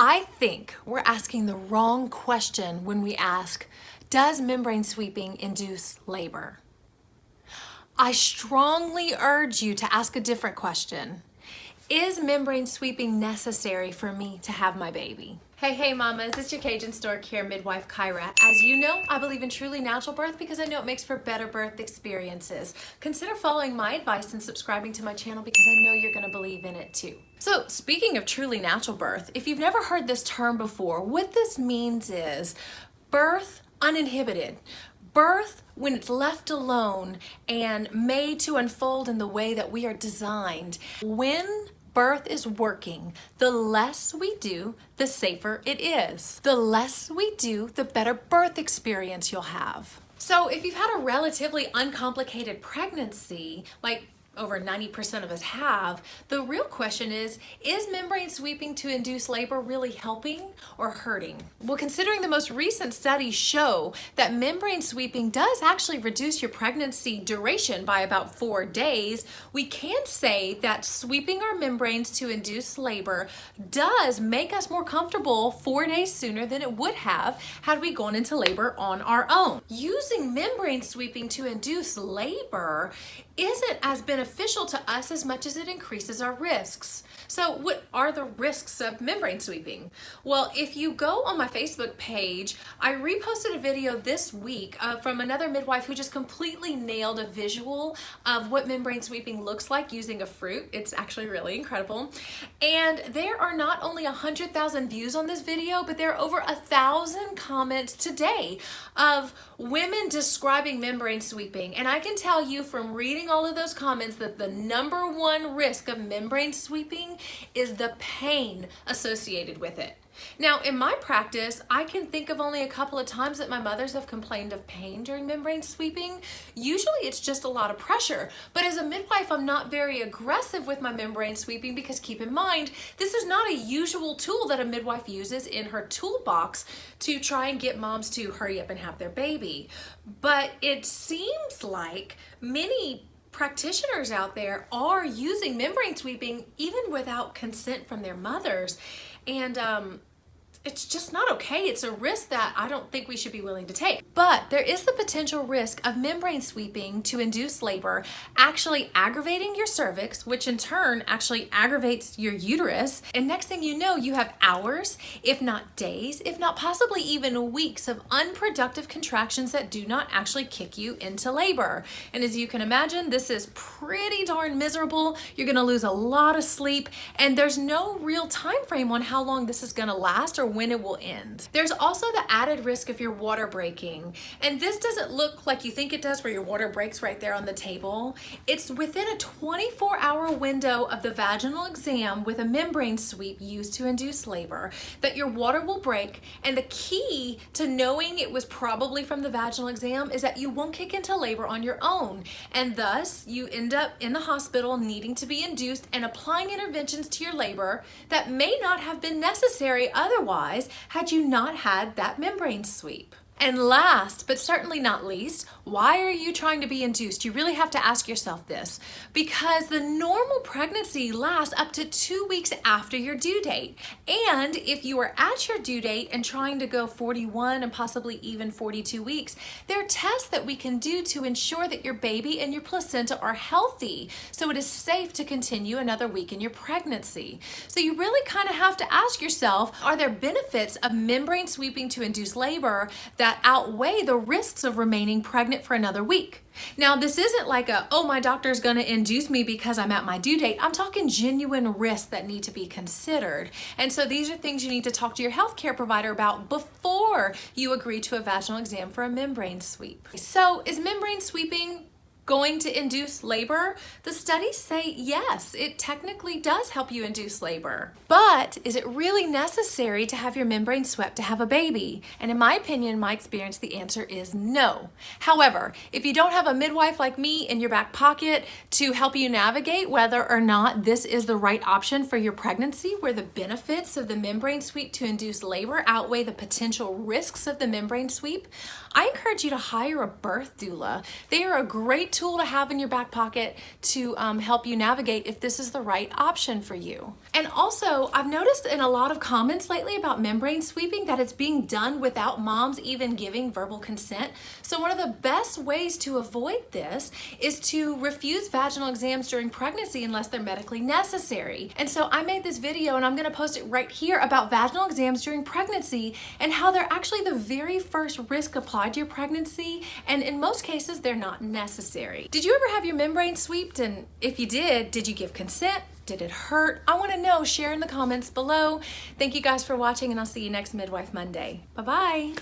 I think we're asking the wrong question when we ask, does membrane sweeping induce labor? I strongly urge you to ask a different question. Is membrane sweeping necessary for me to have my baby? Hey mamas, it's your Cajun Stork here, Midwife Kyra. As you know, I believe in truly natural birth because I know it makes for better birth experiences. Consider following my advice and subscribing to my channel because I know you're gonna believe in it too. So speaking of truly natural birth, if you've never heard this term before, what this means is birth uninhibited. Birth when it's left alone and made to unfold in the way that we are designed. When birth is working, the less we do, the safer it is. The less we do, the better birth experience you'll have. So if you've had a relatively uncomplicated pregnancy, like over 90% of us have, the real question is membrane sweeping to induce labor really helping or hurting? Well, considering the most recent studies show that membrane sweeping does actually reduce your pregnancy duration by about 4 days, we can say that sweeping our membranes to induce labor does make us more comfortable 4 days sooner than it would have had we gone into labor on our own. Using membrane sweeping to induce labor isn't as beneficial to us as much as it increases our risks. So what are the risks of membrane sweeping? Well, if you go on my Facebook page, I reposted a video this week from another midwife who just completely nailed a visual of what membrane sweeping looks like using a fruit. It's actually really incredible. And there are not only 100,000 views on this video, but there are over 1,000 comments today of women describing membrane sweeping. And I can tell you from reading all of those comments that the #1 risk of membrane sweeping is the pain associated with it. Now, in my practice, I can think of only a couple of times that my mothers have complained of pain during membrane sweeping. Usually it's just a lot of pressure, but as a midwife, I'm not very aggressive with my membrane sweeping because keep in mind, this is not a usual tool that a midwife uses in her toolbox to try and get moms to hurry up and have their baby. But it seems like many practitioners out there are using membrane sweeping even without consent from their mothers. And it's just not okay. It's a risk that I don't think we should be willing to take. But there is the potential risk of membrane sweeping to induce labor actually aggravating your cervix, which in turn actually aggravates your uterus. And next thing you know, you have hours, if not days, if not possibly even weeks of unproductive contractions that do not actually kick you into labor. And as you can imagine, this is pretty darn miserable. You're gonna lose a lot of sleep, and there's no real time frame on how long this is gonna last or when it will end. There's also the added risk of your water breaking. And this doesn't look like you think it does where your water breaks right there on the table. It's within a 24-hour window of the vaginal exam with a membrane sweep used to induce labor that your water will break. And the key to knowing it was probably from the vaginal exam is that you won't kick into labor on your own. And thus you end up in the hospital needing to be induced and applying interventions to your labor that may not have been necessary otherwise had you not had that membrane sweep. And last, but certainly not least, why are you trying to be induced? You really have to ask yourself this, because the normal pregnancy lasts up to 2 weeks after your due date. And if you are at your due date and trying to go 41 and possibly even 42 weeks, there are tests that we can do to ensure that your baby and your placenta are healthy, so it is safe to continue another week in your pregnancy. So you really kind of have to ask yourself, are there benefits of membrane sweeping to induce labor that outweigh the risks of remaining pregnant for another week? Now, this isn't like oh, my doctor's gonna induce me because I'm at my due date. I'm talking genuine risks that need to be considered. And so these are things you need to talk to your healthcare provider about before you agree to a vaginal exam for a membrane sweep. So is membrane sweeping going to induce labor? The studies say yes, it technically does help you induce labor. But is it really necessary to have your membrane swept to have a baby? And in my opinion, my experience, the answer is no. However, if you don't have a midwife like me in your back pocket to help you navigate whether or not this is the right option for your pregnancy, where the benefits of the membrane sweep to induce labor outweigh the potential risks of the membrane sweep, I encourage you to hire a birth doula. They are a great tool to have in your back pocket to help you navigate if this is the right option for you. And also, I've noticed in a lot of comments lately about membrane sweeping that it's being done without moms even giving verbal consent. So one of the best ways to avoid this is to refuse vaginal exams during pregnancy unless they're medically necessary. And so I made this video, and I'm gonna post it right here, about vaginal exams during pregnancy and how they're actually the very first risk applied to your pregnancy, and in most cases they're not necessary. Did you ever have your membrane sweeped? And if you did you give consent? Did it hurt? I want to know. Share in the comments below. Thank you guys for watching, and I'll see you next Midwife Monday. Bye-bye.